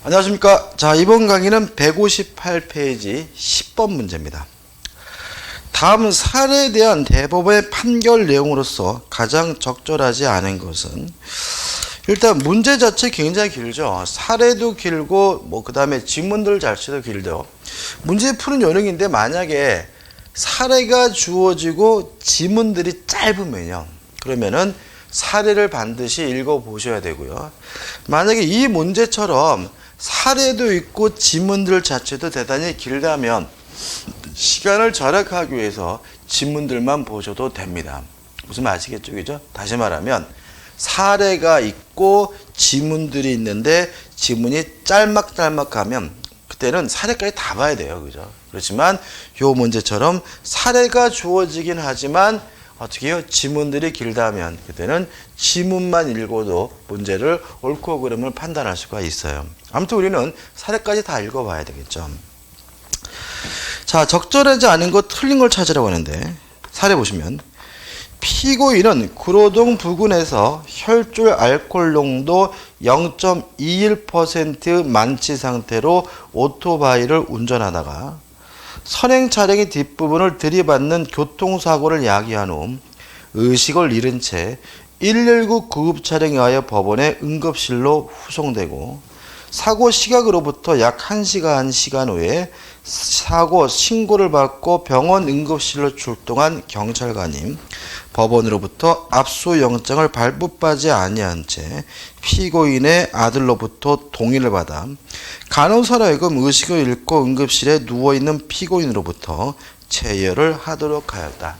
안녕하십니까. 자, 이번 강의는 158페이지 10번 문제입니다. 다음 사례에 대한 대법원의 판결 내용으로서 가장 적절하지 않은 것은, 일단 문제 자체 굉장히 길죠. 사례도 길고 그 다음에 지문들 자체도 길죠. 문제 푸는 요령인데, 만약에 사례가 주어지고 지문들이 짧으면요, 그러면은 사례를 반드시 읽어 보셔야 되고요. 만약에 이 문제처럼 사례도 있고 지문들 자체도 대단히 길다면 시간을 절약하기 위해서 지문들만 보셔도 됩니다. 무슨 말 아시겠죠? 그죠? 다시 말하면 사례가 있고 지문들이 있는데 지문이 짤막짤막하면 그때는 사례까지 다 봐야 돼요. 그죠? 그렇지만 요 문제처럼 사례가 주어지긴 하지만 어떻게 해요? 지문들이 길다면 그때는 지문만 읽어도 문제를 옳고 그름을 판단할 수가 있어요. 아무튼 우리는 사례까지 다 읽어봐야 되겠죠. 자, 적절하지 않은 거, 틀린 걸 찾으라고 하는데, 사례 보시면 피고인은 구로동 부근에서 혈중 알코올 농도 0.21% 만취 상태로 오토바이를 운전하다가 선행 차량의 뒷부분을 들이받는 교통사고를 야기한 후 의식을 잃은 채 119 구급 차량에 의하여 법원에 응급실로 후송되고, 사고 시각으로부터 약 1시간 시간 후에 사고 신고를 받고 병원 응급실로 출동한 경찰관이 법원으로부터 압수영장을 발부받지 아니한 채 피고인의 아들로부터 동의를 받아 간호사로 하여금 의식을 잃고 응급실에 누워있는 피고인으로부터 체열을 하도록 하였다.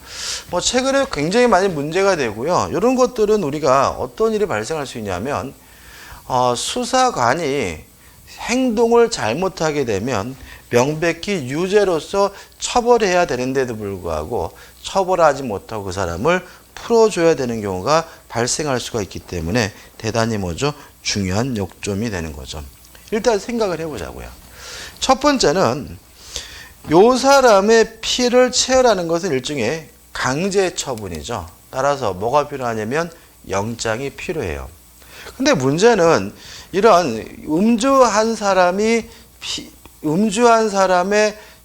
최근에 굉장히 많이 문제가 되고요. 이런 것들은 우리가 어떤 일이 발생할 수 있냐면, 수사관이 행동을 잘못하게 되면 명백히 유죄로서 처벌해야 되는데도 불구하고 처벌하지 못하고 그 사람을 풀어줘야 되는 경우가 발생할 수가 있기 때문에 대단히 중요한 요점이 되는 거죠. 일단 생각을 해보자고요. 첫 번째는 요 사람의 피를 체열하는 것은 일종의 강제 처분이죠. 따라서 뭐가 필요하냐면 영장이 필요해요. 근데 문제는 이런 음주한 사람의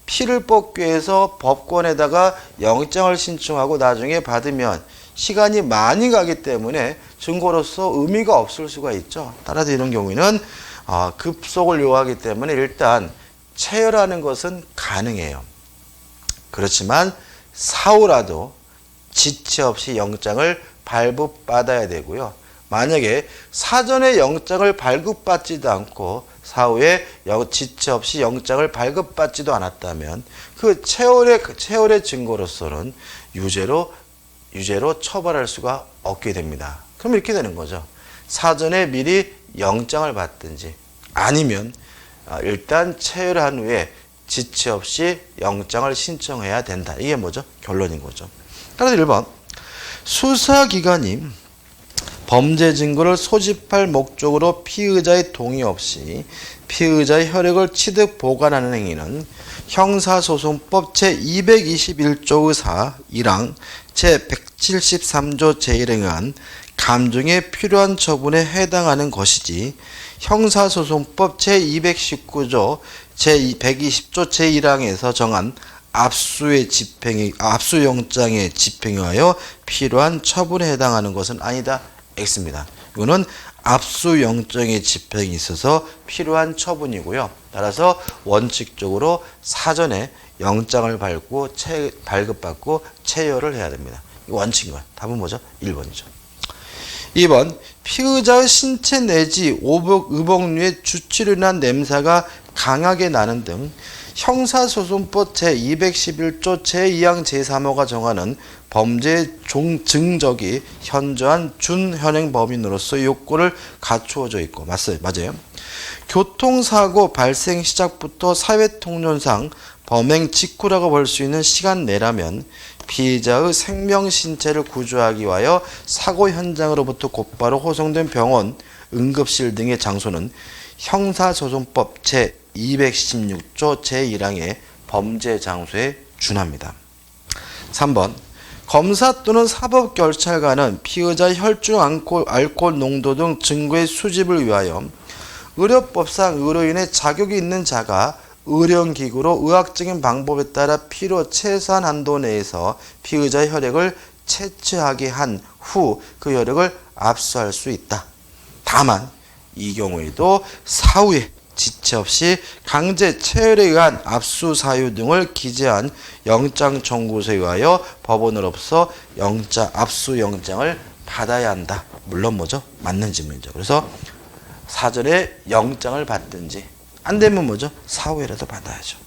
피를 뽑기 위해서 법원에다가 영장을 신청하고 나중에 받으면 시간이 많이 가기 때문에 증거로서 의미가 없을 수가 있죠. 따라서 이런 경우에는 급속을 요하기 때문에 일단 체열하는 것은 가능해요. 그렇지만 사후라도 지체 없이 영장을 발부받아야 되고요. 만약에 사전에 영장을 발급받지도 않고 사후에 지체 없이 영장을 발급받지도 않았다면 그 체열의 증거로서는 유죄로 처벌할 수가 없게 됩니다. 그럼 이렇게 되는 거죠. 사전에 미리 영장을 받든지 아니면 일단 체열한 후에 지체 없이 영장을 신청해야 된다. 이게 결론인 거죠. 따라서 1번, 수사기관이 범죄 증거를 소집할 목적으로 피의자의 동의 없이 피의자의 혈액을 취득 보관하는 행위는 형사소송법 제221조의 4, 1항, 제173조 제1행에 의한 감정에 필요한 처분에 해당하는 것이지 형사소송법 제219조 제120조 제1항에서 정한 압수영장의 집행에 의하여 필요한 처분에 해당하는 것은 아니다. X입니다. 이거는 압수영장의 집행이 있어서 필요한 처분이고요. 따라서 원칙적으로 사전에 영장을 발급받고 체열을 해야 됩니다. 이거 원칙인 거예요. 답은 1번이죠. 2번, 피의자의 신체 내지 의복류의 주치로 인한 냄새가 강하게 나는 등 형사소송법 제211조 제2항 제3호가 정하는 범죄의 증적이 현저한 준현행 범인으로서 요건을 갖추어져 있고, 맞아요. 교통사고 발생 시작부터 사회통념상 범행 직후라고 볼 수 있는 시간 내라면 피의자의 생명 신체를 구조하기 위하여 사고 현장으로부터 곧바로 호송된 병원, 응급실 등의 장소는 형사소송법 제216조 제1항의 범죄 장소에 준합니다. 3번, 검사 또는 사법경찰관은 피의자의 혈중 알코올 농도 등 증거의 수집을 위하여 의료법상 의료인의 자격이 있는 자가 의료기구로 의학적인 방법에 따라 필요 최소한 한도 내에서 피의자의 혈액을 채취하게 한 후 그 혈액을 압수할 수 있다. 다만 이 경우에도 사후에 지체 없이 강제 체열에 의한 압수 사유 등을 기재한 영장 청구서에 의하여 법원으로부터 압수 영장을 받아야 한다. 물론 뭐죠? 맞는 질문이죠. 그래서 사전에 영장을 받든지 안 되면 뭐죠? 사후에라도 받아야죠.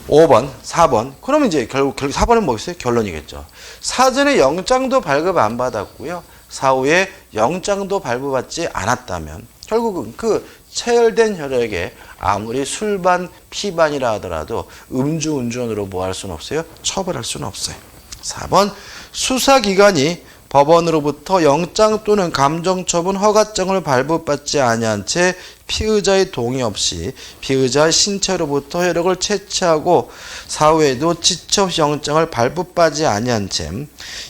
5번, 4번. 그러면 이제 결국 4번은 뭐겠어요? 결론이겠죠. 사전에 영장도 발급 안 받았고요. 사후에 영장도 발부받지 않았다면 결국은 그 체열된 혈액에 아무리 술반, 피반이라 하더라도 음주운전으로 뭐 할 수는 없어요? 처벌할 수는 없어요. 4번, 수사기관이 법원으로부터 영장 또는 감정처분 허가증을 발부받지 아니한 채 피의자의 동의 없이 피의자의 신체로부터 혈액을 채취하고 사후에도 지체 없이 영장을 발부받지 아니한 채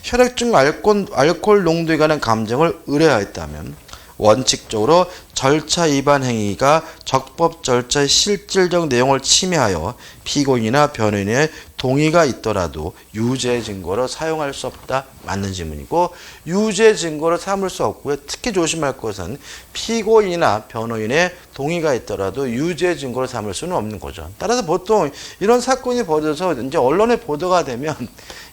혈액 중 알코올 농도에 관한 감정을 의뢰하였다면 원칙적으로 절차 위반 행위가 적법 절차의 실질적 내용을 침해하여 피고인이나 변호인의 동의가 있더라도 유죄 증거로 사용할 수 없다. 맞는 질문이고 유죄 증거로 삼을 수 없고요. 특히 조심할 것은 피고인이나 변호인의 동의가 있더라도 유죄 증거로 삼을 수는 없는 거죠. 따라서 보통 이런 사건이 벌어져서 이제 언론에 보도가 되면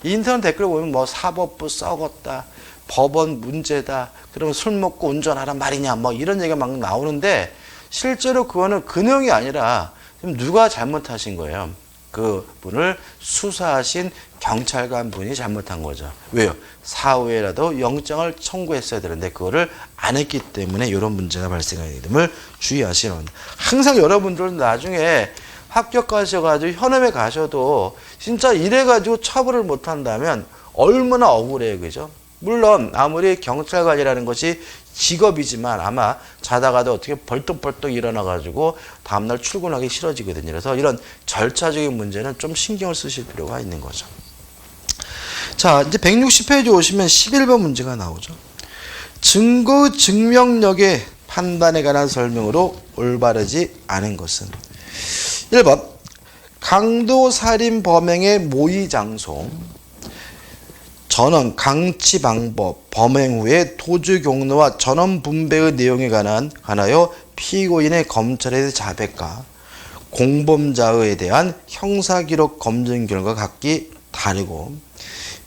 인터넷 댓글 보면 뭐 사법부 썩었다. 법원 문제다. 그러면 술 먹고 운전하란 말이냐. 뭐 이런 얘기가 막 나오는데 실제로 그거는 그 내용이 아니라 누가 잘못하신 거예요. 그 분을 수사하신 경찰관 분이 잘못한 거죠. 왜요? 사후에라도 영장을 청구했어야 되는데 그거를 안 했기 때문에 이런 문제가 발생하게 됨을 주의하시는 겁니다. 항상 여러분들은 나중에 합격하셔가지고 현업에 가셔도 진짜 이래가지고 처벌을 못한다면 얼마나 억울해요. 그죠? 물론 아무리 경찰관이라는 것이 직업이지만 아마 자다가도 어떻게 벌떡벌떡 일어나가지고 다음날 출근하기 싫어지거든요. 그래서 이런 절차적인 문제는 좀 신경을 쓰실 필요가 있는 거죠. 자, 이제 160페이지 오시면 11번 문제가 나오죠. 증거 증명력의 판단에 관한 설명으로 올바르지 않은 것은 1번 강도살인 범행의 모의 장소 전원, 강치 방법, 범행 후의 도주 경로와 전원 분배의 내용에 관하여 피고인의 검찰의 자백과 공범자에 대한 형사기록 검증 결과 각기 다르고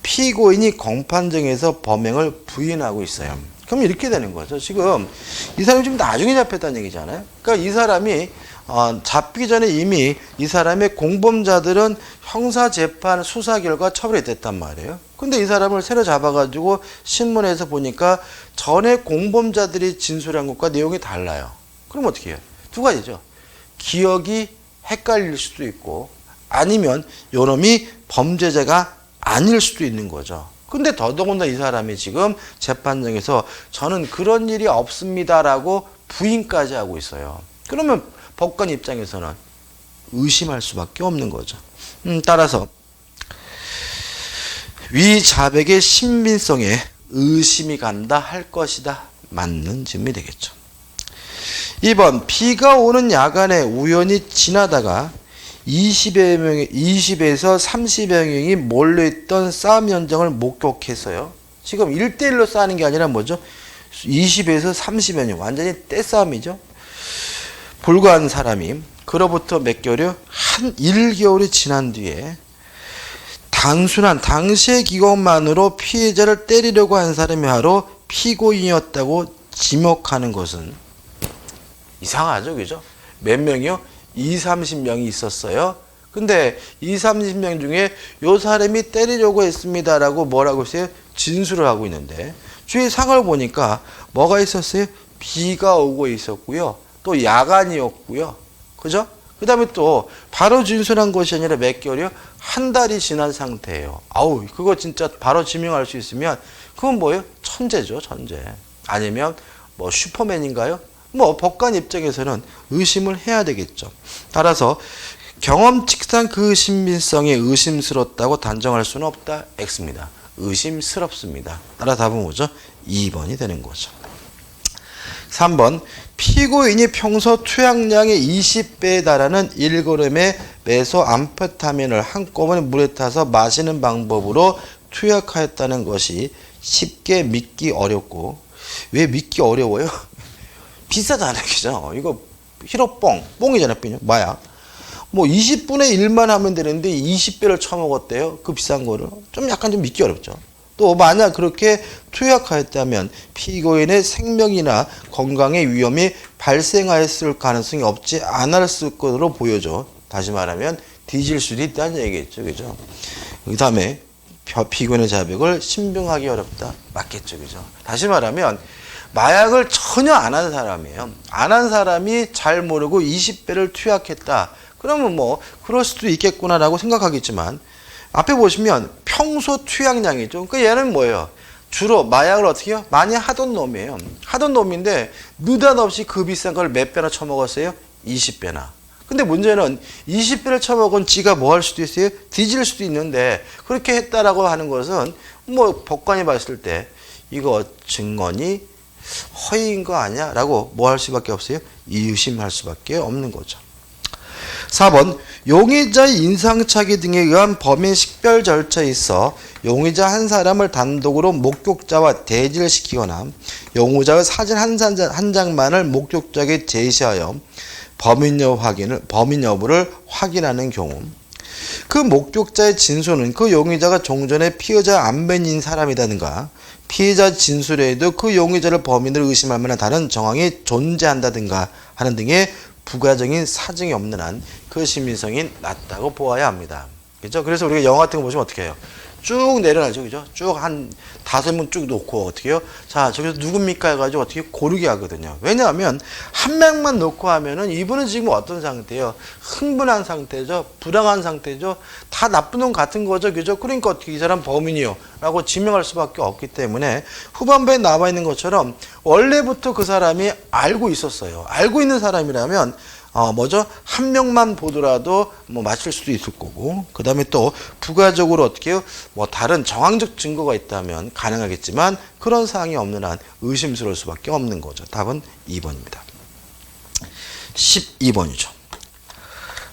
피고인이 공판정에서 범행을 부인하고 있어요. 그럼 이렇게 되는 거죠. 지금 이 사람이 좀 나중에 잡혔다는 얘기잖아요. 그러니까 이 사람이 잡히기 전에 이미 이 사람의 공범자들은 형사재판 수사 결과 처벌이 됐단 말이에요. 근데 이 사람을 새로 잡아가지고 신문에서 보니까 전에 공범자들이 진술한 것과 내용이 달라요. 그럼 어떻게 해요? 두 가지죠. 기억이 헷갈릴 수도 있고 아니면 요놈이 범죄자가 아닐 수도 있는 거죠. 근데 더더군다나 이 사람이 지금 재판정에서 저는 그런 일이 없습니다라고 부인까지 하고 있어요. 그러면 법관 입장에서는 의심할 수밖에 없는 거죠. 따라서 위 자백의 신빙성에 의심이 간다 할 것이다. 맞는 질문이 되겠죠. 2번 비가 오는 야간에 우연히 지나다가 20에서 30여 명이 몰려있던 싸움 현장을 목격했어요. 지금 1대1로 싸우는 게 아니라 뭐죠? 20에서 30여 명. 완전히 떼싸움이죠. 불과한 사람이 그로부터 몇 개월이요? 한 1개월이 지난 뒤에 단순한 당시의 기억만으로 피해자를 때리려고 한 사람이 바로 피고인이었다고 지목하는 것은 이상하죠. 그죠? 몇 명이요? 30명이 있었어요. 근데 30명 중에 요 사람이 때리려고 했습니다라고 뭐라고 했어요? 진술을 하고 있는데 주위 상을 보니까 뭐가 있었어요? 비가 오고 있었고요. 또 야간이었고요. 그죠? 그 다음에 또 바로 진술한 것이 아니라 몇 개월이요? 한 달이 지난 상태예요. 아우, 그거 진짜 바로 지명할 수 있으면 그건 뭐예요? 천재죠, 천재. 아니면 뭐 슈퍼맨인가요? 뭐 법관 입장에서는 의심을 해야 되겠죠. 따라서 경험칙상 그 신빙성이 의심스럽다고 단정할 수는 없다. X입니다. 의심스럽습니다. 따라 답은 뭐죠? 2번이 되는 거죠. 3번 피고인이 평소 투약량의 20배에 달하는 1g의 메소암페타민을 한꺼번에 물에 타서 마시는 방법으로 투약하였다는 것이 쉽게 믿기 어렵고, 왜 믿기 어려워요? 비싸잖아요, 그죠? 이거 히로뽕, 뽕이잖아요, 마약. 뭐 20분의 1만 하면 되는데 20배를 처먹었대요. 그 비싼 거를. 좀 약간 좀 믿기 어렵죠. 또 만약 그렇게 투약하였다면 피고인의 생명이나 건강에 위험이 발생하였을 가능성이 없지 않았을 것으로 보여져. 다시 말하면 뒤질 수도 있다는 얘기겠죠. 그죠? 그 다음에 피고인의 자백을 신빙하기 어렵다. 맞겠죠. 그죠? 다시 말하면 마약을 전혀 안 한 사람이에요. 안 한 사람이 잘 모르고 20배를 투약했다. 그러면 뭐 그럴 수도 있겠구나라고 생각하겠지만, 앞에 보시면 평소 투약량이죠. 그러니까 얘는 뭐예요? 주로 마약을 어떻게 해요? 많이 하던 놈이에요. 하던 놈인데 느닷없이 그 비싼 걸 몇 배나 처먹었어요? 20배나. 근데 문제는 20배를 처먹은 지가 뭐 할 수도 있어요? 뒤질 수도 있는데, 그렇게 했다라고 하는 것은 뭐 법관이 봤을 때 이거 증언이 허위인 거 아니야? 라고 뭐 할 수밖에 없어요? 의심할 수밖에 없는 거죠. 4번 용의자의 인상착의 등에 의한 범인 식별 절차에 있어 용의자 한 사람을 단독으로 목격자와 대지를 시키거나 용의자의 사진 한 장만을 목격자에게 제시하여 범인 여부를 확인하는 경우, 그 목격자의 진술은 그 용의자가 종전에 피해자 안면인 사람이라든가 피해자 진술에도 그 용의자를 범인으로 의심할 만한 다른 정황이 존재한다든가 하는 등의 부가적인 사정이 없는 한 그 신빙성이 낮다고 보아야 합니다. 그죠? 그래서 우리가 영화 같은 거 보시면 어떻게 해요? 쭉 내려놔죠. 그죠? 쭉 한 5문 쭉 놓고 어떻게 해요? 자, 저기서 누굽니까? 해가지고 어떻게 고르게 하거든요. 왜냐하면 한 명만 놓고 하면은 이분은 지금 어떤 상태예요? 흥분한 상태죠? 불안한 상태죠? 다 나쁜 놈 같은 거죠. 그죠? 그러니까 어떻게 이 사람 범인이요? 라고 지명할 수밖에 없기 때문에 후반부에 나와 있는 것처럼 원래부터 그 사람이 알고 있었어요. 알고 있는 사람이라면 한 명만 보더라도 뭐 맞출 수도 있을 거고, 그 다음에 또 부가적으로 어떻게 해요? 뭐 다른 정황적 증거가 있다면 가능하겠지만 그런 사항이 없는 한 의심스러울 수밖에 없는 거죠. 답은 2번입니다. 12번이죠.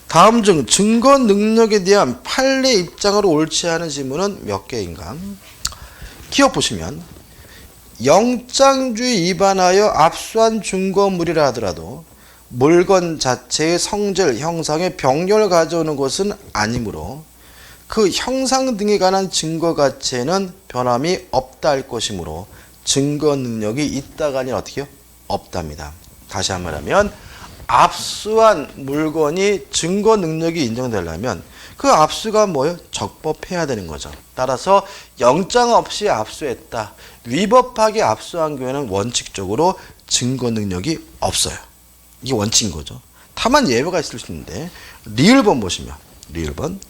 다음 중 증거 능력에 대한 판례 입장으로 옳지 않은 지문은 몇 개인가? 기억 보시면 영장주의 위반하여 압수한 증거물이라 하더라도 물건 자체의 성질, 형상의 병렬을 가져오는 것은 아니므로 그 형상 등에 관한 증거 가치에는 변함이 없다 할 것이므로 증거 능력이 있다가 아니라 어떻게 해요? 없답니다. 다시 한번 하면 압수한 물건이 증거 능력이 인정되려면 그 압수가 뭐예요? 적법해야 되는 거죠. 따라서 영장 없이 압수했다, 위법하게 압수한 경우에는 원칙적으로 증거 능력이 없어요. 이게 원칙인 거죠. 다만 예외가 있을 수 있는데, 리을번 보시면, 리을번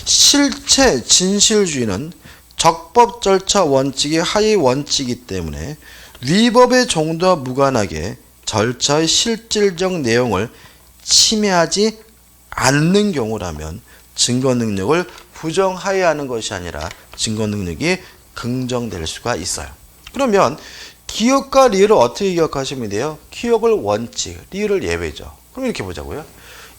실체 진실주의는 적법 절차 원칙의 하위 원칙이기 때문에 위법의 정도와 무관하게 절차의 실질적 내용을 침해하지 않는 경우라면 증거 능력을 부정하여야 하는 것이 아니라 증거 능력이 긍정될 수가 있어요. 그러면 기억과 리을을 어떻게 기억하시면 돼요? 기억을 원칙, 리을을 예외죠. 그럼 이렇게 보자고요.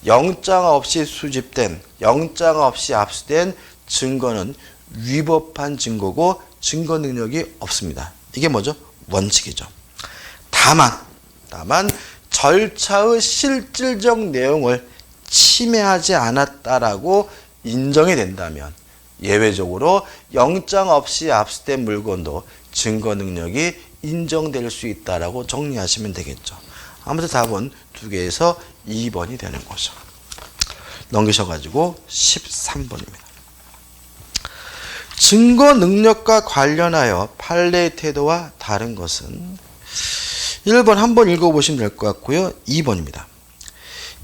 영장 없이 수집된, 영장 없이 압수된 증거는 위법한 증거고 증거 능력이 없습니다. 이게 뭐죠? 원칙이죠. 다만 절차의 실질적 내용을 침해하지 않았다라고 인정이 된다면 예외적으로 영장 없이 압수된 물건도 증거 능력이 인정될 수 있다라고 정리하시면 되겠죠. 아무튼 답은 두 개에서 2번이 되는 거죠. 넘기셔가지고 13번입니다. 증거 능력과 관련하여 판례의 태도와 다른 것은 1번 한번 읽어보시면 될 것 같고요. 2번입니다.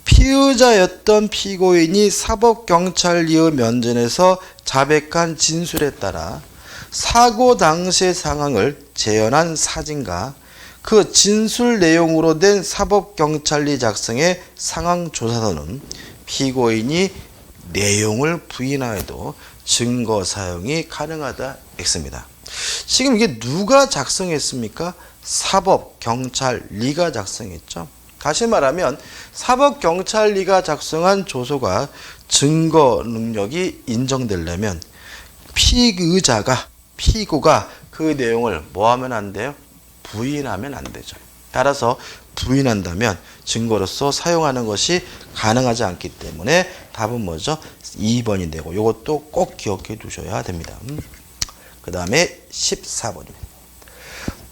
피의자였던 피고인이 사법경찰리의 면전에서 자백한 진술에 따라 사고 당시의 상황을 재현한 사진과 그 진술 내용으로 된 사법경찰리 작성의 상황조사서는 피고인이 내용을 부인하여도 증거 사용이 가능하다 했습니다. 지금 이게 누가 작성했습니까? 사법경찰리가 작성했죠. 다시 말하면 사법경찰리가 작성한 조서가 증거 능력이 인정되려면 피고가 그 내용을 뭐 하면 안 돼요? 부인하면 안 되죠. 따라서 부인한다면 증거로서 사용하는 것이 가능하지 않기 때문에 답은 뭐죠? 2번이 되고 이것도 꼭 기억해 두셔야 됩니다. 그 다음에 14번입니다.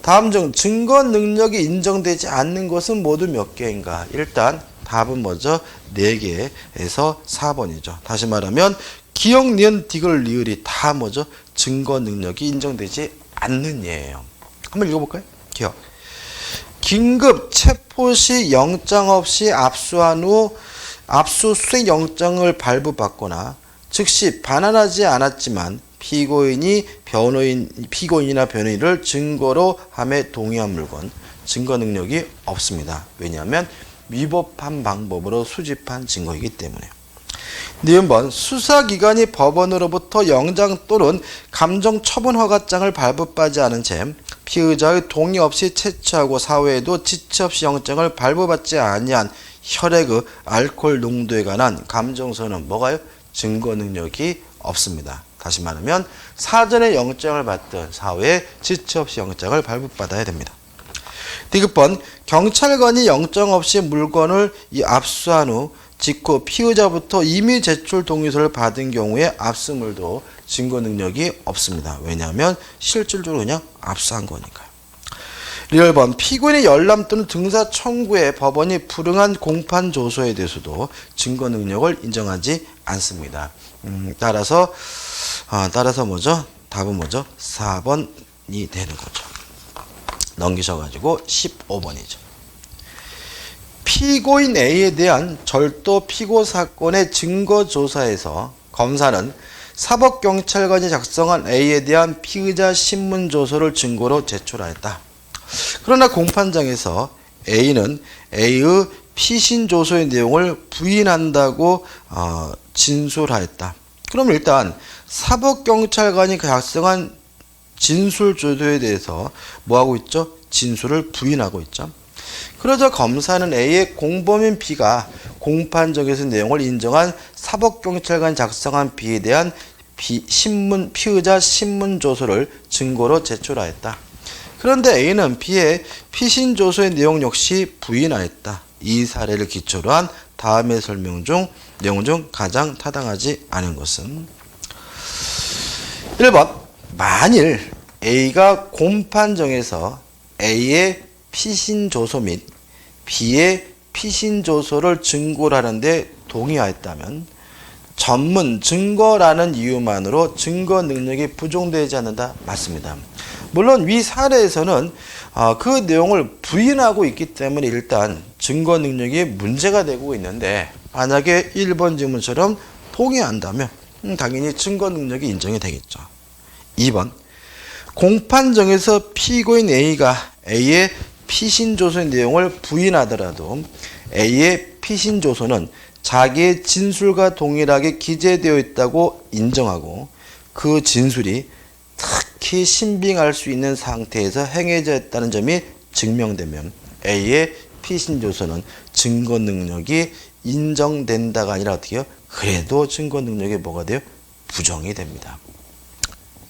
다음 중 증거 능력이 인정되지 않는 것은 모두 몇 개인가? 일단 답은 뭐죠? 4개에서 4번이죠. 다시 말하면 기역, 니은, 디귿, 리을이 다 뭐죠? 증거 능력이 인정되지 않는 예예요. 한번 읽어볼까요? 기억. 긴급 체포시 영장 없이 압수한 후 압수수색 영장을 발부받거나 즉시 반환하지 않았지만 피고인이나 변호인을 증거로 함에 동의한 물건, 증거 능력이 없습니다. 왜냐하면 위법한 방법으로 수집한 증거이기 때문에. 니은번 수사기관이 법원으로부터 영장 또는 감정처분허가장을 발부받지 않은 채 피의자의 동의 없이 채취하고 사후에도 지체 없이 영장을 발부받지 아니한 혈액의 알코올 농도에 관한 감정서는 뭐가요? 증거 능력이 없습니다. 다시 말하면 사전에 영장을 받든 사후에 지체 없이 영장을 발부받아야 됩니다. 디귿번 경찰관이 영장 없이 물건을 압수한 후 직후 피의자부터 이미 제출 동의서를 받은 경우에 압수물도 증거 능력이 없습니다. 왜냐하면 실질적으로 그냥 압수한 거니까요. 리얼번 피고인의 열람 또는 등사 청구에 법원이 불응한 공판 조서에 대해서도 증거 능력을 인정하지 않습니다. 따라서 뭐죠? 답은 뭐죠? 4번이 되는 거죠. 넘기셔가지고 15번이죠. 피고인 A에 대한 절도 피고 사건의 증거 조사에서 검사는 사법경찰관이 작성한 A에 대한 피의자 신문 조서를 증거로 제출하였다. 그러나 공판장에서 A는 A의 피신 조서의 내용을 부인한다고 진술하였다. 그럼 일단 사법경찰관이 작성한 진술 조서에 대해서 뭐하고 있죠? 진술을 부인하고 있죠. 그러자 검사는 A의 공범인 B가 공판정에서 내용을 인정한 사법경찰관이 작성한 B에 대한 피의자 신문조서를 증거로 제출하였다. 그런데 A는 B의 피신조서의 내용 역시 부인하였다. 이 사례를 기초로 한 다음의 내용 중 가장 타당하지 않은 것은 1번 만일 A가 공판정에서 A의 피신조서 및 B의 피신조서를 증거로 하는데 동의하였다면 전문 증거라는 이유만으로 증거 능력이 부정되지 않는다. 맞습니다. 물론 위 사례에서는 그 내용을 부인하고 있기 때문에 일단 증거 능력이 문제가 되고 있는데 만약에 1번 질문처럼 동의한다면 당연히 증거 능력이 인정이 되겠죠. 2번 공판정에서 피고인 A가 A의 피신조서의 내용을 부인하더라도 A의 피신조서는 자기의 진술과 동일하게 기재되어 있다고 인정하고 그 진술이 특히 신빙할 수 있는 상태에서 행해졌다는 점이 증명되면 A의 피신조서는 증거 능력이 인정된다가 아니라 어떻게 해요? 그래도 증거 능력이 뭐가 돼요? 부정이 됩니다.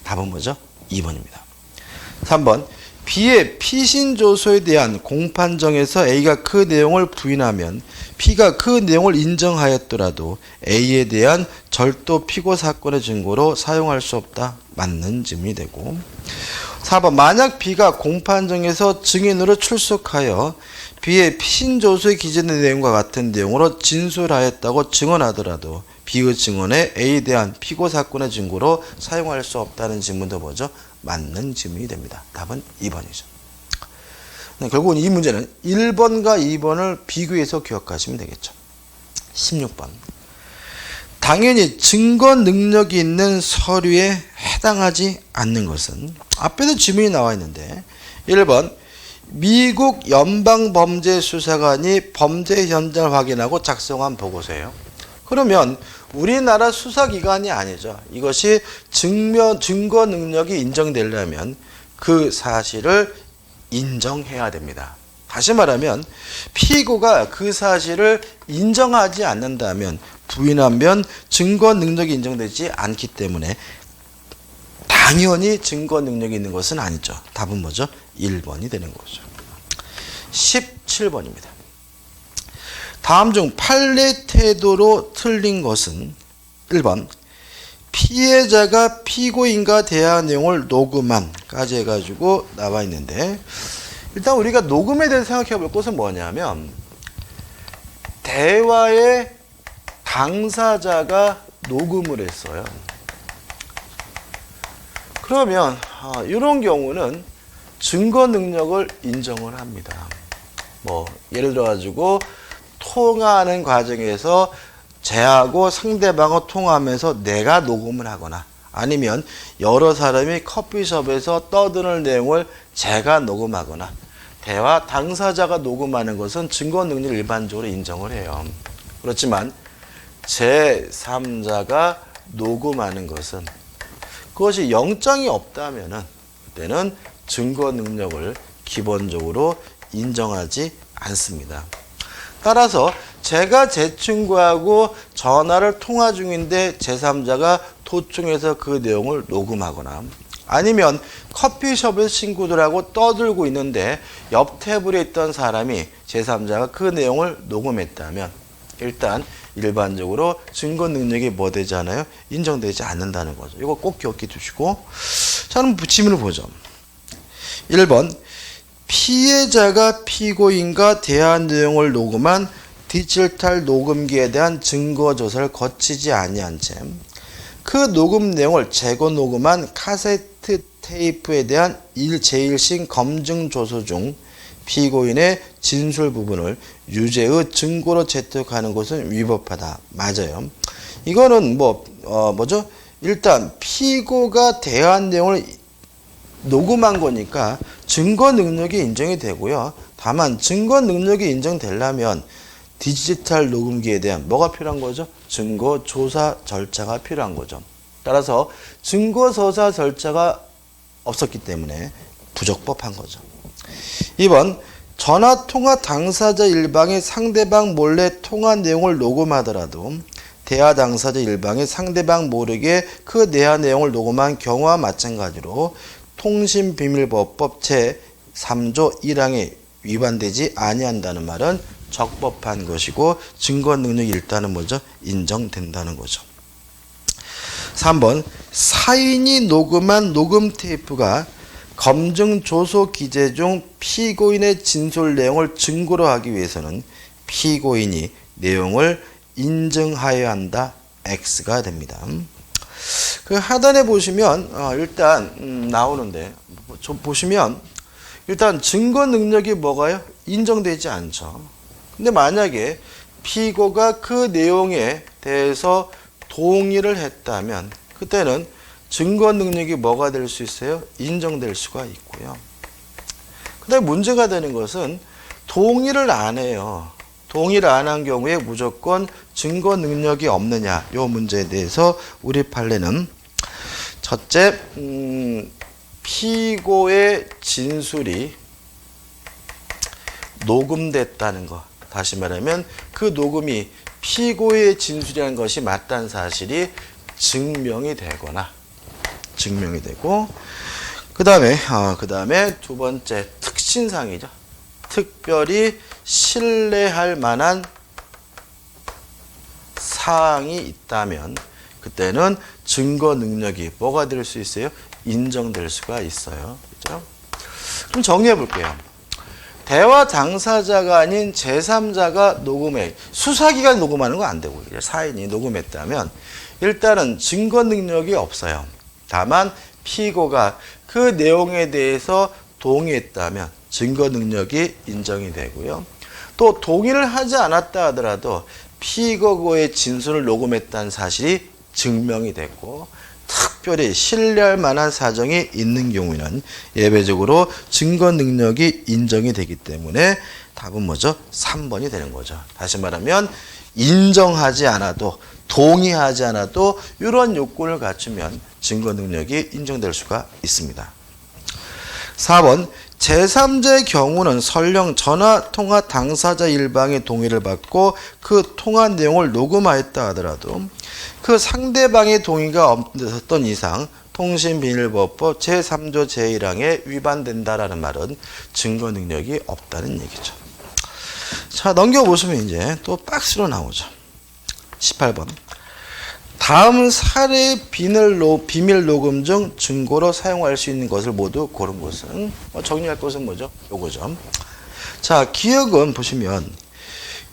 답은 뭐죠? 2번입니다. 3번 B의 피신조서에 대한 공판정에서 A가 그 내용을 부인하면 B가 그 내용을 인정하였더라도 A에 대한 절도 피고 사건의 증거로 사용할 수 없다. 맞는 질문이 되고 4번 만약 B가 공판정에서 증인으로 출석하여 B의 피신조서에 기재된 내용과 같은 내용으로 진술하였다고 증언하더라도 B의 증언에 A에 대한 피고 사건의 증거로 사용할 수 없다는 질문도 뭐죠? 맞는 질문이 됩니다. 답은 2번이죠. 결국은 이 문제는 1번과 2번을 비교해서 기억하시면 되겠죠. 16번. 당연히 증거 능력이 있는 서류에 해당하지 않는 것은 앞에도 질문이 나와 있는데 1번 미국 연방범죄수사관이 범죄 현장을 확인하고 작성한 보고서예요. 그러면 우리나라 수사기관이 아니죠. 이것이 증거 능력이 인정되려면 그 사실을 인정해야 됩니다. 다시 말하면 피고가 그 사실을 인정하지 않는다면 부인하면 증거 능력이 인정되지 않기 때문에 당연히 증거 능력이 있는 것은 아니죠. 답은 뭐죠? 1번이 되는 거죠. 17번입니다. 다음 중 판례 태도로 틀린 것은 1번 피해자가 피고인과 대화 내용을 녹음한까지 해가지고 나와 있는데 일단 우리가 녹음에 대해서 생각해 볼 것은 뭐냐면 대화의 당사자가 녹음을 했어요. 그러면 이런 경우는 증거 능력을 인정을 합니다. 뭐 예를 들어 가지고 통화하는 과정에서 쟤하고 상대방하고 통화하면서 내가 녹음을 하거나 아니면 여러 사람이 커피숍에서 떠드는 내용을 제가 녹음하거나 대화 당사자가 녹음하는 것은 증거 능력을 일반적으로 인정을 해요. 그렇지만 제3자가 녹음하는 것은 그것이 영장이 없다면은 그때는 증거 능력을 기본적으로 인정하지 않습니다. 따라서 제가 제 친구하고 전화를 통화 중인데 제3자가 도청해서 그 내용을 녹음하거나 아니면 커피숍에서 친구들하고 떠들고 있는데 옆 테이블에 있던 사람이 제3자가 그 내용을 녹음했다면 일단 일반적으로 증거 능력이 뭐 되잖아요? 인정되지 않는다는 거죠. 이거 꼭 기억해 두시고 자, 그럼 질문을 보죠. 1번 피해자가 피고인과 대화 내용을 녹음한 디지털 녹음기에 대한 증거 조사를 거치지 아니한 채 그 녹음 내용을 재고 녹음한 카세트 테이프에 대한 제1심 검증 조서 중 피고인의 진술 부분을 유죄의 증거로 채택하는 것은 위법하다. 맞아요. 이거는 뭐죠? 일단 피고가 대화한 내용을 녹음한 거니까 증거 능력이 인정이 되고요. 다만 증거 능력이 인정되려면 디지털 녹음기에 대한 뭐가 필요한 거죠? 증거 조사 절차가 필요한 거죠. 따라서 증거 조사 절차가 없었기 때문에 부적법한 거죠. 2번 전화통화 당사자 일방이 상대방 몰래 통화 내용을 녹음하더라도 대화 당사자 일방이 상대방 모르게 그 대화 내용을 녹음한 경우와 마찬가지로 통신비밀보호법 제3조 1항에 위반되지 아니한다는 말은 적법한 것이고 증거 능력이 일단은 뭐죠? 인정된다는 거죠. 3번 사인이 녹음한 녹음 테이프가 검증 조서 기재 중 피고인의 진술 내용을 증거로 하기 위해서는 피고인이 내용을 인증하여야 한다. X가 됩니다. 그 하단에 보시면 일단 나오는데 좀 보시면 일단 증거 능력이 뭐가요? 인정되지 않죠. 근데 만약에 피고가 그 내용에 대해서 동의를 했다면 그때는 증거 능력이 뭐가 될 수 있어요? 인정될 수가 있고요. 그다음에 문제가 되는 것은 동의를 안 해요. 동의를 안 한 경우에 무조건 증거 능력이 없느냐 이 문제에 대해서 우리 판례는 첫째 피고의 진술이 녹음됐다는 것. 다시 말하면 그 녹음이 피고의 진술이라는 것이 맞다는 사실이 증명이 되고 그 다음에 두 번째 특신상이죠. 특별히 신뢰할 만한 사항이 있다면 그때는 증거 능력이 뭐가 될 수 있어요? 인정될 수가 있어요. 그렇죠? 그럼 정리해 볼게요. 대화 당사자가 아닌 제3자가 녹음해 수사기관이 녹음하는 거 안 되고 사인이 녹음했다면 일단은 증거 능력이 없어요. 다만 피고가 그 내용에 대해서 동의했다면 증거 능력이 인정이 되고요. 또 동의를 하지 않았다 하더라도 피고의 진술을 녹음했다는 사실이 증명이 됐고 특별히 신뢰할 만한 사정이 있는 경우에는 예외적으로 증거 능력이 인정이 되기 때문에 답은 뭐죠? 3번이 되는 거죠. 다시 말하면 인정하지 않아도 동의하지 않아도 이런 요건을 갖추면 증거 능력이 인정될 수가 있습니다. 4번 제3자의 경우는 설령 전화통화 당사자 일방의 동의를 받고 그 통화 내용을 녹음하였다 하더라도 그 상대방의 동의가 없었던 이상 통신비밀보호법 제3조 제1항에 위반된다라는 말은 증거 능력이 없다는 얘기죠. 자, 넘겨보시면 이제 또 박스로 나오죠. 18번. 다음 사례 비밀 녹음 중 증거로 사용할 수 있는 것을 모두 고른 것은 정리할 것은 뭐죠? 요거죠. 자, 기억은 보시면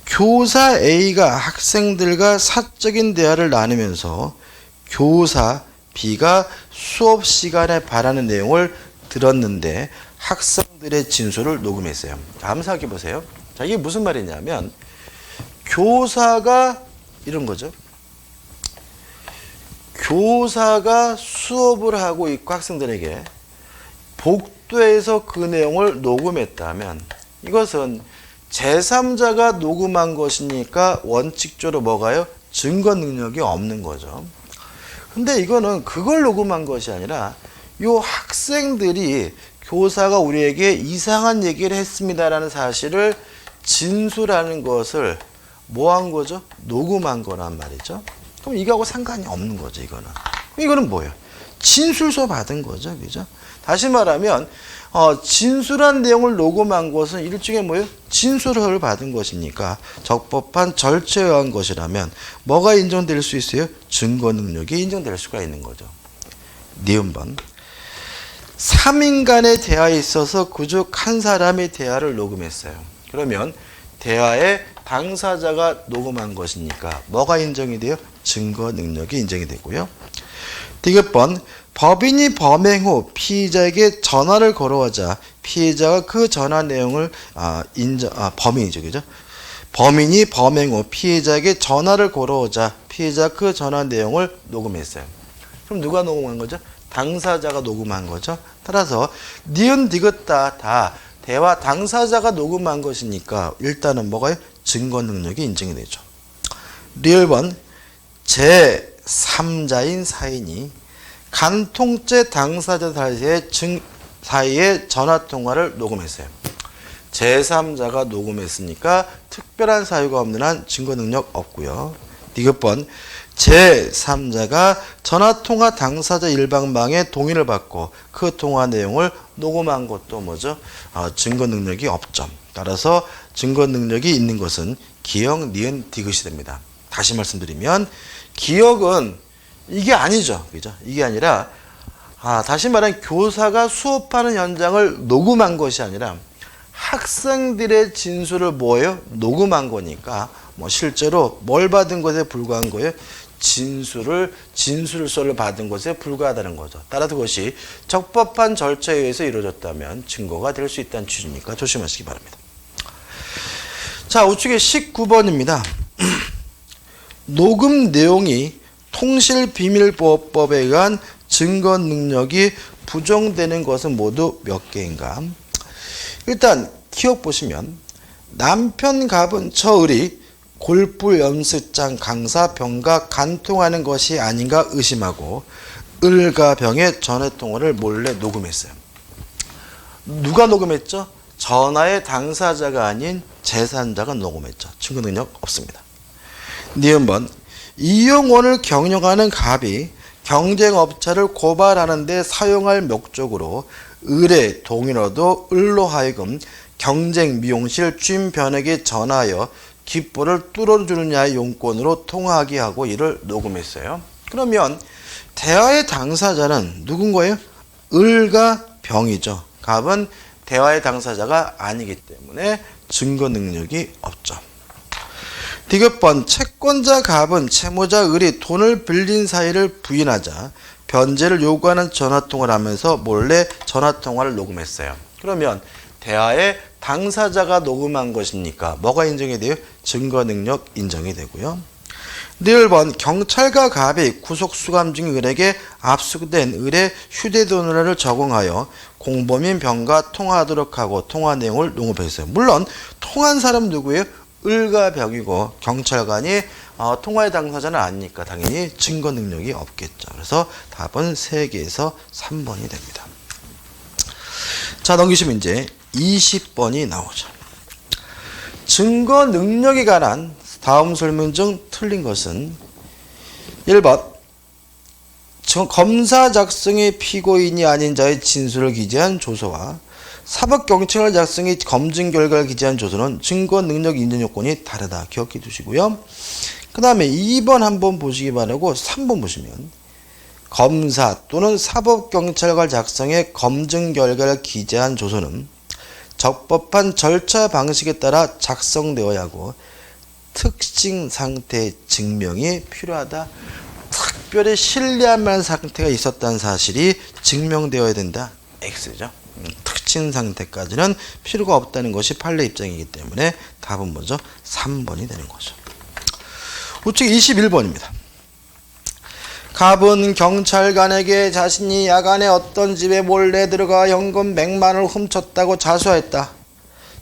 교사 A가 학생들과 사적인 대화를 나누면서 교사 B가 수업 시간에 바라는 내용을 들었는데 학생들의 진술을 녹음했어요. 감사하게 보세요. 자, 이게 무슨 말이냐면 교사가 이런 거죠. 교사가 수업을 하고 있고 학생들에게 복도에서 그 내용을 녹음했다면 이것은 제3자가 녹음한 것이니까 원칙적으로 뭐가요? 증거 능력이 없는 거죠. 근데 이거는 그걸 녹음한 것이 아니라 요 학생들이 교사가 우리에게 이상한 얘기를 했습니다라는 사실을 진술하는 것을 뭐 한 거죠? 녹음한 거란 말이죠. 그럼 이거하고 상관이 없는 거죠, 이거는. 이거는 뭐예요? 진술서 받은 거죠, 그죠? 다시 말하면, 진술한 내용을 녹음한 것은 일종의 뭐예요? 진술을 받은 것이니까 적법한 절차에 의한 것이라면 뭐가 인정될 수 있어요? 증거 능력이 인정될 수가 있는 거죠. 니은번. 3인 간의 대화에 있어서 그중 한 사람의 대화를 녹음했어요. 그러면 대화에 당사자가 녹음한 것이니까 뭐가 인정이 돼요? 증거 능력이 인정이 되고요. 디귿번. 법인이 범행 후 피의자에게 전화를 걸어오자 피해자가 그 전화 내용을 범인이죠, 그죠? 범인이 범행 후 피해자에게 전화를 걸어오자 피해자가 그 전화 내용을 녹음했어요. 그럼 누가 녹음한 거죠? 당사자가 녹음한 거죠. 따라서 니은 디귿다 다 대화 당사자가 녹음한 것이니까 일단은 뭐가요? 증거 능력이 인정이 되죠. 리을번. 제3자인 사인이 간통죄 당사자 사이의 전화통화를 녹음했어요. 제3자가 녹음했으니까 특별한 사유가 없는 한 증거 능력 없고요. 디귿번. 제3자가 전화통화 당사자 일방망의 동의를 받고 그 통화 내용을 녹음한 것도 뭐죠? 증거 능력이 없죠. 따라서 증거 능력이 있는 것은 기억, 니은, 디귿이 됩니다. 다시 말씀드리면 기억은 이게 아니죠. 그죠? 이게 아니라 다시 말하면 교사가 수업하는 현장을 녹음한 것이 아니라 학생들의 진술을 뭐예요? 녹음한 거니까 뭐 실제로 뭘 받은 것에 불과한 거예요? 진술서를 받은 것에 불과하다는 거죠. 따라서 그것이 적법한 절차에 의해서 이루어졌다면 증거가 될 수 있다는 취지니까 조심하시기 바랍니다. 자, 우측에 19번입니다. 녹음 내용이 통신비밀보호법에 의한 증거 능력이 부정되는 것은 모두 몇 개인가? 일단 기억 보시면 남편 갑은 처을이 골프 연습장 강사 병과 간통하는 것이 아닌가 의심하고 을과 병의 전화통화를 몰래 녹음했어요. 누가 녹음했죠? 전화의 당사자가 아닌 제3자가 녹음했죠. 증거 능력 없습니다. 니은번. 이용원을 경영하는 갑이 경쟁업체를 고발하는 데 사용할 목적으로 을의 동의로도 을로 하여금 경쟁 미용실 주인 변에게 전하여 귓볼을 뚫어주느냐의 용건으로 통화하게 하고 이를 녹음했어요. 그러면 대화의 당사자는 누군 거예요? 을과 병이죠. 갑은 대화의 당사자가 아니기 때문에 증거 능력이 없죠. 디귿번. 채권자 갑은 채무자 을이 돈을 빌린 사실을 부인하자 변제를 요구하는 전화통화를 하면서 몰래 전화통화를 녹음했어요. 그러면 대화의 당사자가 녹음한 것이니까 뭐가 인정이 돼요? 증거 능력 인정이 되고요. 리을번. 경찰과 갑이 구속수감 중인 을에게 압수된 을의 휴대전화를 적응하여 공범인 병과 통화하도록 하고 통화 내용을 녹음했어요. 물론 통한 사람 누구예요? 을과 병이고 경찰관이 통화의 당사자는 아니니까 당연히 증거 능력이 없겠죠. 그래서 답은 3개에서 3번이 됩니다. 자, 넘기시면 이제 20번이 나오죠. 증거 능력에 관한 다음 설명 중 틀린 것은 1번 검사 작성의 피고인이 아닌 자의 진술을 기재한 조서와 사법경찰 작성의 검증 결과를 기재한 조서는 증거 능력 인정 요건이 다르다. 기억해 두시고요. 그 다음에 2번 한번 보시기 바라고 3번 보시면 검사 또는 사법경찰관 작성의 검증 결과를 기재한 조서는 적법한 절차 방식에 따라 작성되어야 하고 특징 상태 증명이 필요하다. 특별히 신뢰할 만한 상태가 있었다는 사실이 증명되어야 된다. X죠. 특징 상태까지는 필요가 없다는 것이 판례 입장이기 때문에 답은 뭐죠? 3번이 되는 거죠. 우측 21번입니다. 갑은 경찰관에게 자신이 야간에 어떤 집에 몰래 들어가 현금 100만을 훔쳤다고 자수했다.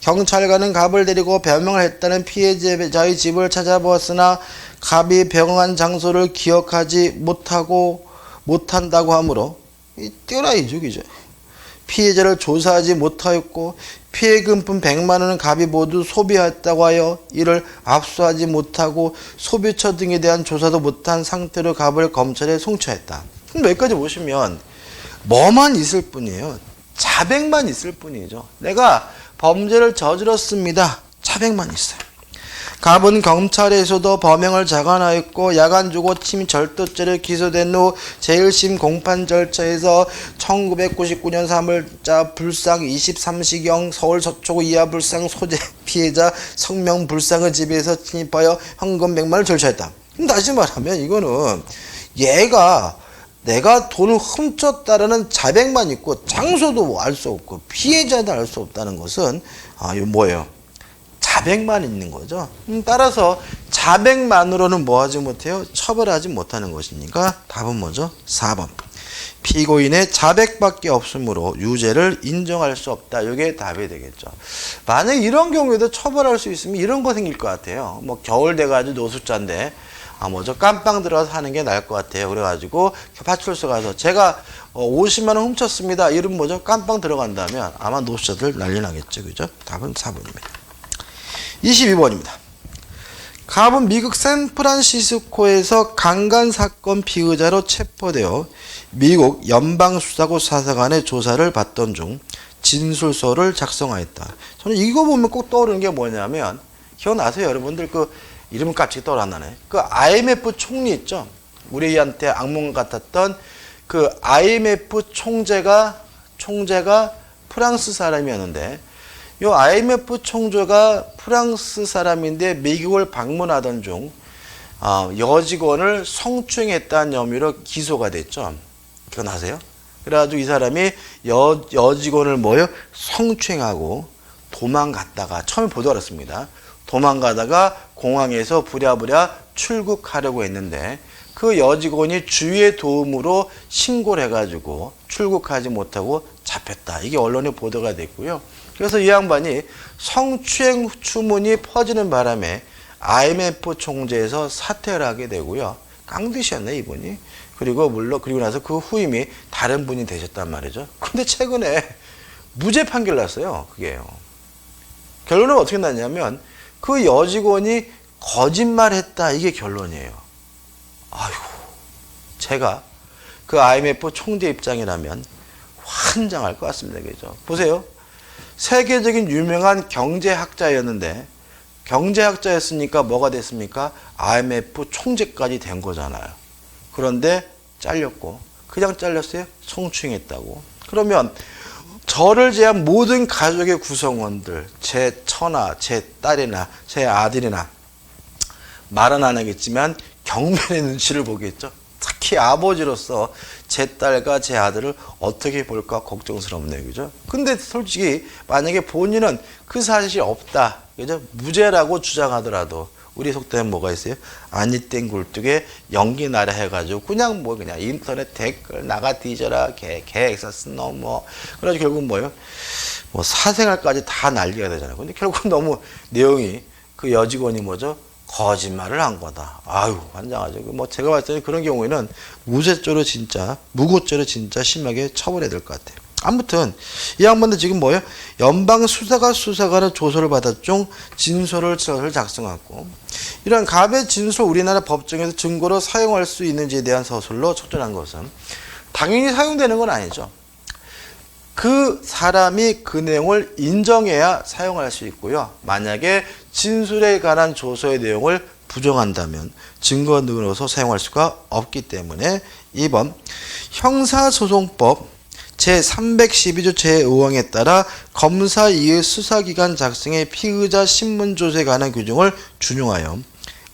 경찰관은 갑을 데리고 변명을 했다는 피해자의 집을 찾아보았으나 갑이 병한 장소를 기억하지 못한다고 하므로 떼라이 죽이죠. 피해자를 조사하지 못하였고 피해금품 100만 원은 갑이 모두 소비했다고 하여 이를 압수하지 못하고 소비처 등에 대한 조사도 못한 상태로 갑을 검찰에 송치했다. 그럼 여기까지 보시면 뭐만 있을 뿐이에요. 자백만 있을 뿐이죠. 내가 범죄를 저질렀습니다. 자백만 있어요. 갑은 경찰에서도 범행을 자관하였고 야간 주거 침입 절도죄로 기소된 후 제1심 공판 절차에서 1999년 3월자 불상 23시경 서울 서초구 이하 불상 소재 피해자 성명 불상의 집에서 침입하여 현금 100만을 절차했다. 그럼 다시 말하면 이거는 얘가 내가 돈을 훔쳤다라는 자백만 있고 장소도 알 수 없고 피해자도 알 수 없다는 것은 이거 뭐예요? 자백만 있는 거죠. 따라서 자백만으로는 뭐하지 못해요? 처벌하지 못하는 것이니까 답은 뭐죠? 4번. 피고인의 자백밖에 없으므로 유죄를 인정할 수 없다. 이게 답이 되겠죠. 만약 이런 경우에도 처벌할 수 있으면 이런 거 생길 것 같아요. 뭐 겨울 돼가지고 노숙자인데 뭐죠? 깜빵 들어가서 하는 게 나을 것 같아요. 그래가지고 파출소 가서 제가 50만 원 훔쳤습니다. 이름 뭐죠? 깜빵 들어간다면 아마 노숙자들 난리 나겠죠. 그죠? 답은 4번입니다. 22번입니다. 갑은 미국 샌프란시스코에서 강간 사건 피의자로 체포되어 미국 연방수사국 사사관의 조사를 받던 중 진술서를 작성하였다. 저는 이거 보면 꼭 떠오르는 게 뭐냐면 기억나세요? 여러분들 그 이름은 깜찍이 떠오르나네. 그 IMF 총리 있죠? 우리한테 악몽 같았던 그 IMF 총재가 프랑스 사람이었는데 이 IMF 총재가 프랑스 사람인데 미국을 방문하던 중 여직원을 성추행했다는 혐의로 기소가 됐죠. 기억나세요? 그래가지고 이 사람이 여직원을 성추행하고 도망갔다가 처음에 보도가 났습니다. 도망가다가 공항에서 부랴부랴 출국하려고 했는데 그 여직원이 주위의 도움으로 신고를 해가지고 출국하지 못하고 잡혔다. 이게 언론에 보도가 됐고요. 그래서 이 양반이 성추행 추문이 퍼지는 바람에 IMF 총재에서 사퇴를 하게 되고요. 깡드셨네 이분이. 그리고 나서 그 후임이 다른 분이 되셨단 말이죠. 근데 최근에 무죄 판결 났어요. 그게요. 결론은 어떻게 났냐면 그 여직원이 거짓말했다. 이게 결론이에요. 아이고, 제가 그 IMF 총재 입장이라면 환장할 것 같습니다. 그죠? 보세요. 세계적인 유명한 경제학자였는데 경제학자였으니까 뭐가 됐습니까? IMF 총재까지 된 거잖아요. 그런데 잘렸고 그냥 잘렸어요? 성추행했다고. 그러면 저를 제한 모든 가족의 구성원들, 제 처나 제 딸이나 제 아들이나 말은 안 하겠지만 경멸의 눈치를 보겠죠. 특히 아버지로서 제 딸과 제 아들을 어떻게 볼까 걱정스럽네요. 그죠? 근데 솔직히 만약에 본인은 그 사실이 없다. 그죠? 무죄라고 주장하더라도 우리 속담에 뭐가 있어요? 아니땡 굴뚝에 연기 나라 해가지고 그냥 인터넷 댓글 나가 뒤져라 개엑사스 너 그래가지고 결국 뭐예요? 사생활까지 다 난리가 되잖아요. 근데 결국 너무 내용이 그 여직원이 뭐죠? 거짓말을 한 거다. 아유, 환장하죠. 제가 봤을 때 그런 경우에는 무고죄로 진짜 심하게 처벌해야 될 것 같아요. 아무튼 이 양반도 지금 뭐예요? 연방 수사관의 조서를 받았죠. 진술을 작성하고 이런 갑의 진술 우리나라 법정에서 증거로 사용할 수 있는지에 대한 서술로 촉진한 것은 당연히 사용되는 건 아니죠. 그 사람이 그 내용을 인정해야 사용할 수 있고요. 만약에 진술에 관한 조서의 내용을 부정한다면 증거 등으로서 사용할 수가 없기 때문에 2번 형사소송법 제312조 제5항에 따라 검사 이의 수사기관 작성의 피의자 신문조서에 관한 규정을 준용하여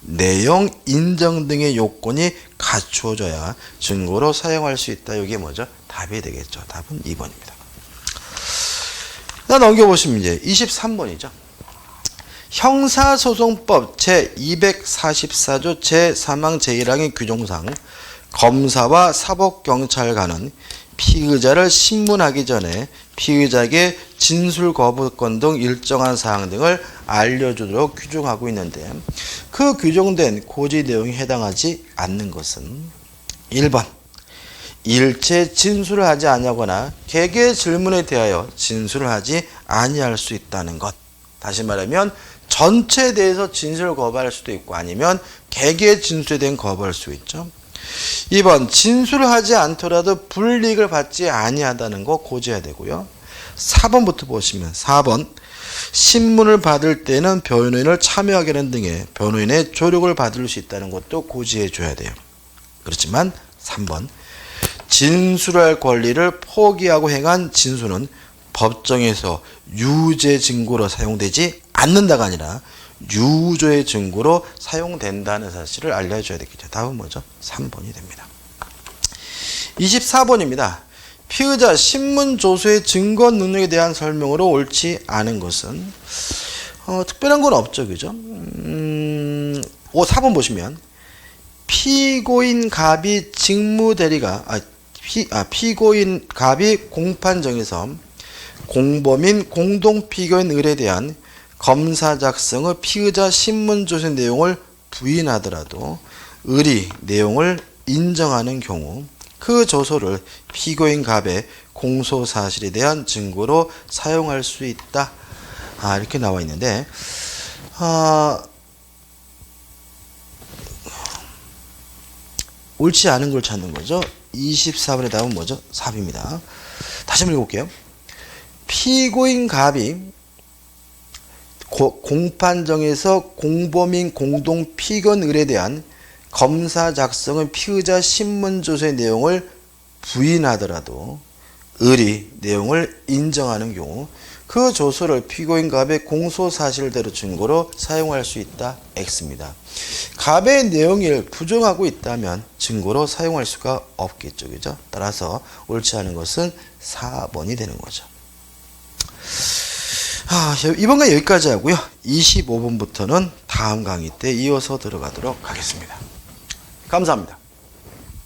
내용 인정 등의 요건이 갖추어져야 증거로 사용할 수 있다. 이게 뭐죠? 답이 되겠죠. 답은 2번입니다. 넘겨보시면 이제 23번이죠. 형사소송법 제244조 제3항 제1항의 규정상 검사와 사법경찰관은 피의자를 신문하기 전에 피의자에게 진술 거부권 등 일정한 사항 등을 알려주도록 규정하고 있는데 그 규정된 고지 내용이 해당하지 않는 것은 1번 일체 진술을 하지 아니하거나 개개의 질문에 대하여 진술을 하지 아니할 수 있다는 것. 다시 말하면 전체에 대해서 진술을 거부할 수도 있고 아니면 개개의 진술에 대한 거부할 수 있죠. 2번 진술을 하지 않더라도 불이익을 받지 아니하다는 거 고지해야 되고요. 4번부터 보시면 4번 신문을 받을 때는 변호인을 참여하게 하는 등의 변호인의 조력을 받을 수 있다는 것도 고지해 줘야 돼요. 그렇지만 3번 진술할 권리를 포기하고 행한 진술은 법정에서 유죄 증거로 사용되지 않는다가 아니라 유죄의 증거로 사용된다는 사실을 알려줘야 되겠죠. 답은 뭐죠? 3번이 됩니다. 24번입니다. 피의자 신문조서의 증거 능력에 대한 설명으로 옳지 않은 것은 특별한 건 없죠. 그죠? 4번 보시면 피고인 갑이 직무대리가 피고인 갑이 공판정에서 공범인 공동피고인 을에 대한 검사 작성의 피의자 신문조서 내용을 부인하더라도 을이 내용을 인정하는 경우 그 조서를 피고인 갑의 공소사실에 대한 증거로 사용할 수 있다. 이렇게 나와 있는데 옳지 않은 걸 찾는 거죠. 24번의 답은 뭐죠? 4입니다. 다시 한번 읽어볼게요. 피고인 갑이 공판정에서 공범인 공동 피고인 을에 대한 검사 작성의 피의자 신문조서의 내용을 부인하더라도 을이 내용을 인정하는 경우 그 조서를 피고인 갑의 공소사실대로 증거로 사용할 수 있다. X입니다. 갑의 내용을 부정하고 있다면 증거로 사용할 수가 없겠죠. 그죠? 따라서 옳지 않은 것은 4번이 되는 거죠. 이번 강의 여기까지 하고요. 25번부터는 다음 강의 때 이어서 들어가도록 하겠습니다. 감사합니다.